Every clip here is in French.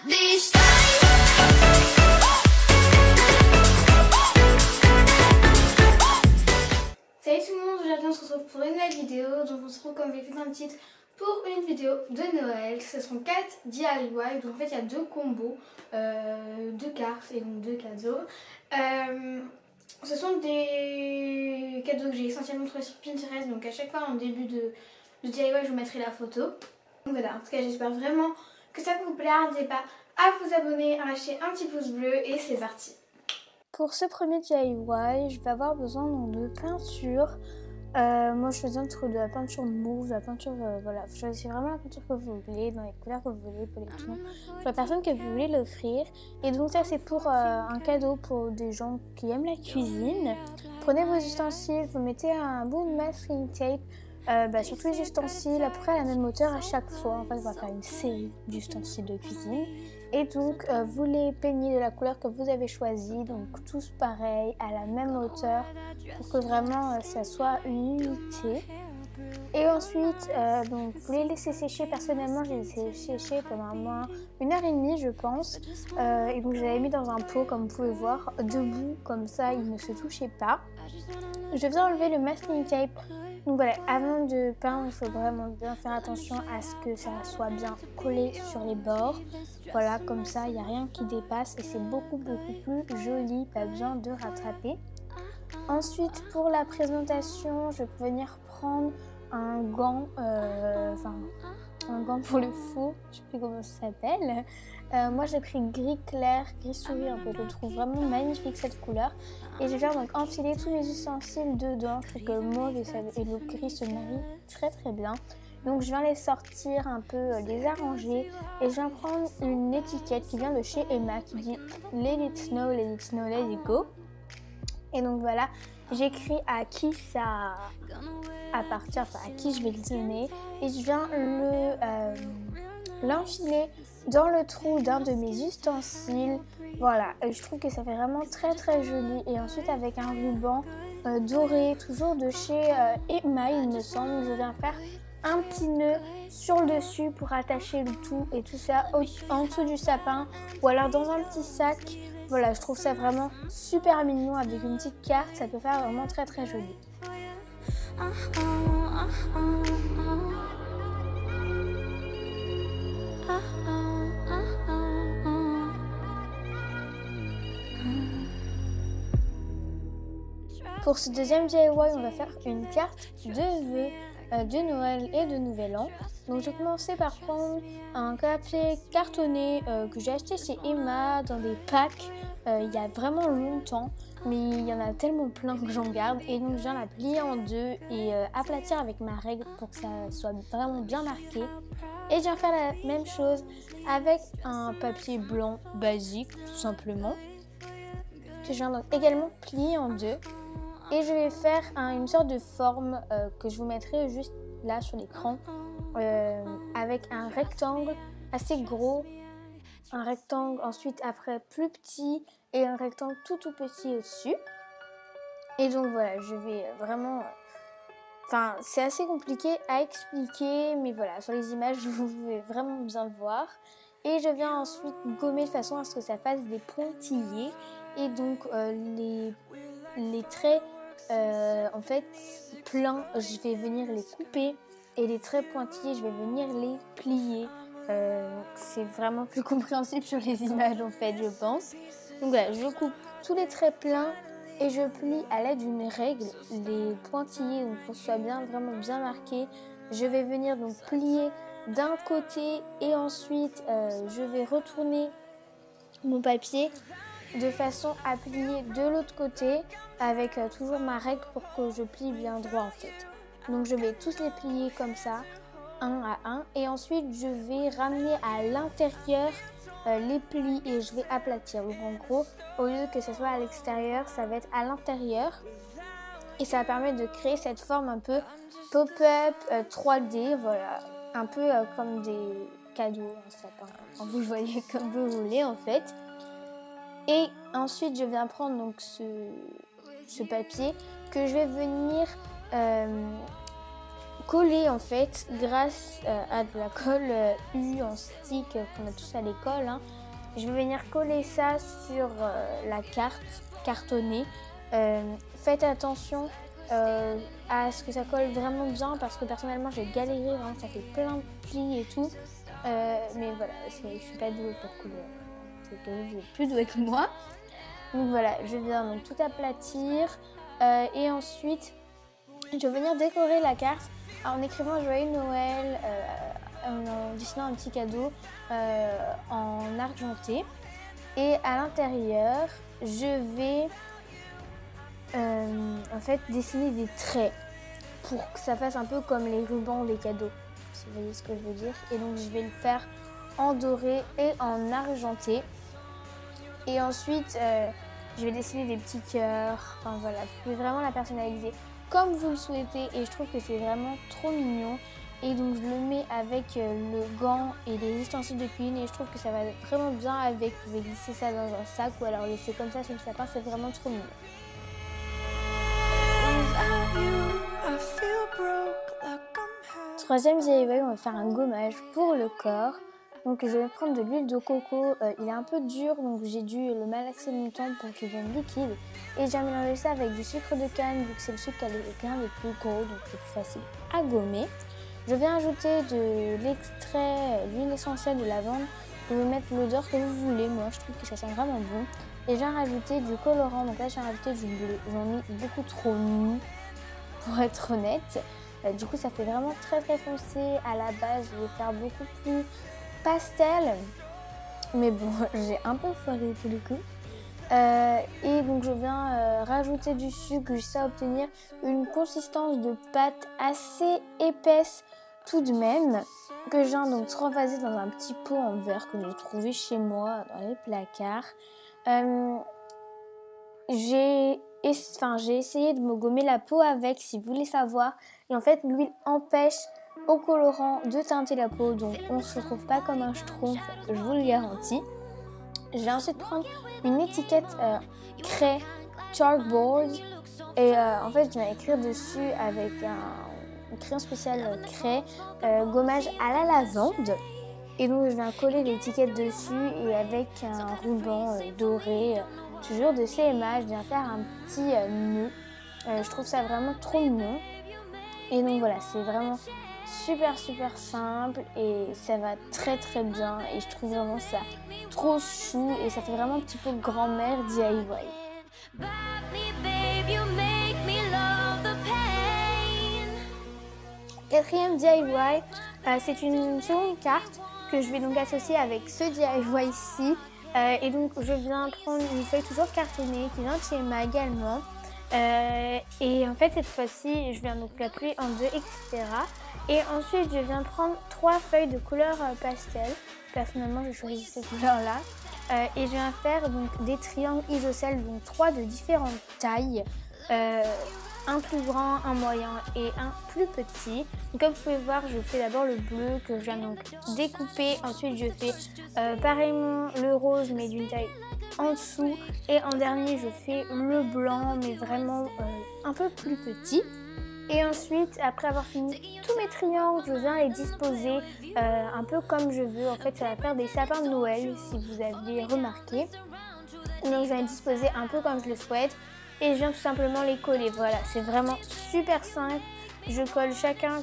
Salut tout le monde, aujourd'hui on se retrouve pour une nouvelle vidéo. Donc on se retrouve comme vous dans le titre pour une vidéo de Noël. Ce sont 4 DIY, donc en fait il y a 2 combos, 2 cartes et donc 2 cadeaux. Ce sont des cadeaux que j'ai essentiellement trouvés sur Pinterest, donc à chaque fois en début de DIY je vous mettrai la photo. Donc voilà, en tout cas j'espère vraiment que ça vous plaira. N'hésitez pas à vous abonner, à lâcher un petit pouce bleu et c'est parti. Pour ce premier DIY, je vais avoir besoin de peinture. Moi je choisis entre de la peinture mauve, de la peinture, voilà, vous choisissez vraiment la peinture que vous voulez, dans les couleurs que vous voulez, pour les tons, pour la personne que vous voulez l'offrir. Et donc ça c'est pour un cadeau pour des gens qui aiment la cuisine. Prenez vos ustensiles, vous mettez un bout de masking tape sur tous les ustensiles, après à la même hauteur à chaque fois. En fait on va faire une série d'ustensiles de cuisine. Et donc vous les peignez de la couleur que vous avez choisie, donc tous pareils, à la même hauteur, pour que vraiment ça soit une unité. Et ensuite, donc, vous les laissez sécher. Personnellement, j'ai laissé sécher pendant au moins 1h30 je pense. Et donc je l'avais mis dans un pot comme vous pouvez voir, debout, comme ça il ne se touchait pas. Je viens enlever le masking tape. Donc voilà, avant de peindre, il faut vraiment bien faire attention à ce que ça soit bien collé sur les bords. Voilà, comme ça, il n'y a rien qui dépasse et c'est beaucoup plus joli, pas besoin de rattraper. Ensuite, pour la présentation, je peux venir prendre un gant, un gant pour le faux, je sais plus comment ça s'appelle. Moi j'ai pris gris clair, gris souris un peu, je trouve vraiment magnifique cette couleur. Et je viens donc enfiler tous mes ustensiles dedans, je trouve que le mauve et le gris se marient très bien. Donc je viens les sortir un peu, les arranger et je viens prendre une étiquette qui vient de chez Emma qui dit Let it snow, let it snow, let it go. Et donc voilà, j'écris à qui ça appartient, enfin à qui je vais le donner et je viens l'enfiler dans le trou d'un de mes ustensiles. Voilà, je trouve que ça fait vraiment très joli. Et ensuite avec un ruban doré, toujours de chez Emma il me semble, je viens faire un petit nœud sur le dessus pour attacher le tout et tout ça en dessous du sapin ou alors dans un petit sac. Voilà, je trouve ça vraiment super mignon avec une petite carte, ça peut faire vraiment très joli. Pour ce deuxième DIY, on va faire une carte de vœux de Noël et de Nouvel An. Donc je vais commencer par prendre un papier cartonné que j'ai acheté chez Emma dans des packs il y a vraiment longtemps. Mais il y en a tellement plein que j'en garde. Et donc je viens la plier en deux et aplatir avec ma règle pour que ça soit vraiment bien marqué. Et je viens faire la même chose avec un papier blanc basique tout simplement. Que je viens donc également plier en deux. Et je vais faire une sorte de forme que je vous mettrai juste là sur l'écran avec un rectangle assez gros, un rectangle ensuite après plus petit et un rectangle tout petit au-dessus. Et donc voilà, je vais vraiment... Enfin, c'est assez compliqué à expliquer, mais voilà, sur les images, vous pouvez vraiment bien voir. Et je viens ensuite gommer de façon à ce que ça fasse des pointillés. Et donc les traits... en fait plein, je vais venir les couper et les traits pointillés, je vais venir les plier. C'est vraiment plus compréhensible sur les images en fait, je pense. Donc voilà, je coupe tous les traits pleins et je plie à l'aide d'une règle les pointillés donc pour que ce soit vraiment bien marqué. Je vais venir donc plier d'un côté et ensuite je vais retourner mon papier de façon à plier de l'autre côté avec toujours ma règle pour que je plie bien droit en fait. Donc je vais tous les plier comme ça, un à un, et ensuite je vais ramener à l'intérieur les plis et je vais aplatir. Donc en gros, au lieu que ce soit à l'extérieur, ça va être à l'intérieur et ça va permettre de créer cette forme un peu pop-up 3D, voilà, un peu comme des cadeaux en sapin. Vous voyez comme vous voulez en fait. Et ensuite, je viens prendre donc ce papier que je vais venir coller en fait grâce à de la colle U en stick qu'on a tous à l'école. Hein. Je vais venir coller ça sur la carte cartonnée. Faites attention à ce que ça colle vraiment bien parce que personnellement j'ai galéré, hein, ça fait plein de plis et tout. Mais voilà, je suis pas douée pour coller. C'est que vous êtes plus douée que moi. Donc voilà, je viens donc tout aplatir et ensuite je vais venir décorer la carte en écrivant Joyeux Noël, en dessinant un petit cadeau en argenté. Et à l'intérieur, je vais en fait dessiner des traits pour que ça fasse un peu comme les rubans des cadeaux, si vous voyez ce que je veux dire. Et donc je vais le faire en doré et en argenté. Et ensuite, je vais dessiner des petits cœurs. Enfin voilà, vous pouvez vraiment la personnaliser comme vous le souhaitez. Et je trouve que c'est vraiment trop mignon. Et donc je le mets avec le gant et les ustensiles de cuisine. Et je trouve que ça va vraiment bien avec. Vous pouvez glisser ça dans un sac ou alors laisser comme ça sur le sapin. C'est vraiment trop mignon. Troisième DIY, on va faire un gommage pour le corps. Donc je vais prendre de l'huile de coco, il est un peu dur donc j'ai dû le malaxer longtemps pour qu'il devienne liquide. Et j'ai mélangé ça avec du sucre de canne vu que c'est le sucre qui a les grains les plus gros donc c'est plus facile à gommer. Je vais ajouter de l'extrait d'huile essentielle de lavande. Vous pouvez mettre l'odeur que vous voulez, moi je trouve que ça sent vraiment bon. Et je vais rajouter du colorant, donc là j'ai rajouté du bleu, j'en ai beaucoup trop mis pour être honnête. Du coup ça fait vraiment très foncé. À la base je vais faire beaucoup plus pastel, mais bon j'ai un peu foiré tous les coups. Et donc je viens rajouter du sucre jusqu'à obtenir une consistance de pâte assez épaisse tout de même, que je viens donc transvaser dans un petit pot en verre que j'ai trouvé chez moi dans les placards. J'ai essayé de me gommer la peau avec, si vous voulez savoir, et en fait l'huile empêche au colorant de teinter la peau, donc on ne se retrouve pas comme un schtroumpf, je vous le garantis. Je vais ensuite prendre une étiquette craie chalkboard et en fait je vais écrire dessus avec un crayon spécial craie gommage à la lavande. Et donc je viens coller l'étiquette dessus et avec un ruban doré, toujours de CMA, je viens faire un petit nœud. Je trouve ça vraiment trop mignon. Et donc voilà, c'est vraiment super simple et ça va très bien et je trouve vraiment ça trop chou et ça fait vraiment un petit peu grand-mère DIY. Quatrième DIY, c'est une seconde carte que je vais donc associer avec ce DIY ici. Et donc je viens prendre une feuille toujours cartonnée qui vient de chez Emma également. Et en fait cette fois-ci je viens donc la plier en deux, etc. Et ensuite je viens prendre 3 feuilles de couleur pastel. Personnellement j'ai choisi ces couleurs là. Et je viens faire donc des triangles isocèles, donc 3 de différentes tailles. Un plus grand, un moyen et un plus petit. Donc, comme vous pouvez voir, je fais d'abord le bleu que je viens donc découper. Ensuite je fais pareillement le rose mais d'une taille en dessous. Et en dernier je fais le blanc mais vraiment un peu plus petit. Et ensuite, après avoir fini tous mes triangles, je viens les disposer un peu comme je veux. En fait, ça va faire des sapins de Noël, si vous avez remarqué. Donc, je vais les disposer un peu comme je le souhaite. Et je viens tout simplement les coller. Voilà, c'est vraiment super simple. Je colle chacun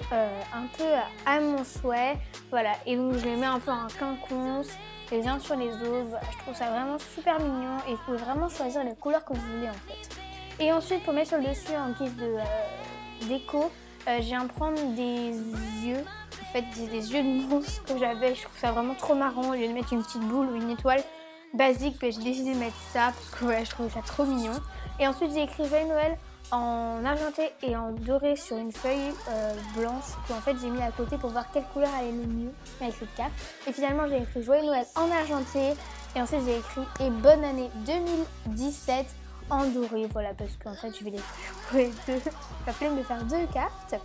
un peu à mon souhait. Voilà, et donc je les mets un peu en quinconce, les uns sur les autres. Voilà, je trouve ça vraiment super mignon. Et vous pouvez vraiment choisir les couleurs que vous voulez en fait. Et ensuite, pour mettre sur le dessus en guise de déco, je viens prendre des yeux, en fait des yeux de monstre que j'avais. Je trouve ça vraiment trop marrant. Au lieu de mettre une petite boule ou une étoile basique, j'ai décidé de mettre ça parce que ouais, je trouvais ça trop mignon. Et ensuite j'ai écrit Joyeux Noël en argenté et en doré sur une feuille blanche que en fait j'ai mis à côté pour voir quelle couleur allait le mieux avec cette carte. Et finalement j'ai écrit Joyeux Noël en argenté et ensuite j'ai écrit et bonne année 2017 en doré. Voilà, parce qu'en fait je vais les faire pour les deux. Ça fait de faire 2 cartes.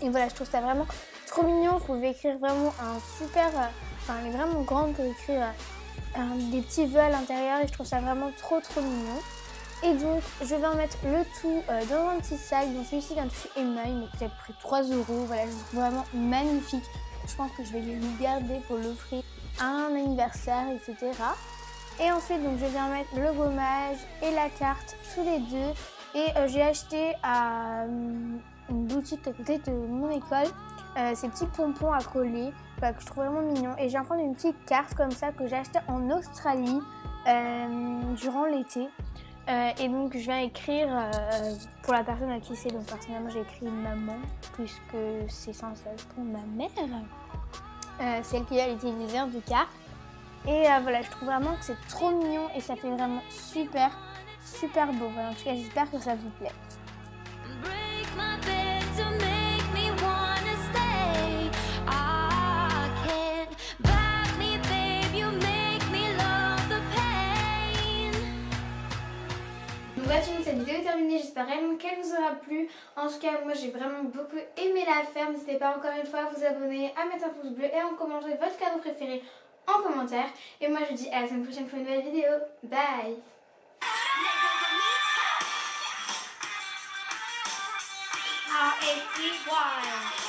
Et voilà, je trouve ça vraiment trop mignon. Vous pouvez écrire vraiment un super, elle est vraiment grande pour écrire des petits vœux à l'intérieur et je trouve ça vraiment trop mignon. Et donc je vais en mettre le tout dans un petit sac. Donc celui-ci vient de chez Email, mais peut-être près de 3 €. Voilà, je le trouve vraiment magnifique. Je pense que je vais le garder pour l'offrir à un anniversaire, etc. Et ensuite donc je viens mettre le gommage et la carte tous les deux. Et j'ai acheté à une boutique à côté de mon école ces petits pompons à coller que je trouve vraiment mignons. Et je viens prendre une petite carte comme ça que j'ai achetée en Australie durant l'été. Et donc je viens écrire pour la personne à qui c'est. Donc personnellement j'ai écrit maman puisque c'est censé être pour ma mère. Celle qui va l'utiliser en tout cas. Et voilà, je trouve vraiment que c'est trop mignon et ça fait vraiment super beau. Voilà, en tout cas j'espère que ça vous plaît. Voilà, cette vidéo est terminée, j'espère réellement qu'elle vous aura plu. En tout cas, moi j'ai vraiment beaucoup aimé la faire. N'hésitez pas encore une fois à vous abonner, à mettre un pouce bleu et à en commenter votre cadeau préféré en commentaire. Et moi je vous dis à la semaine prochaine pour une nouvelle vidéo. Bye. R-A-C-Y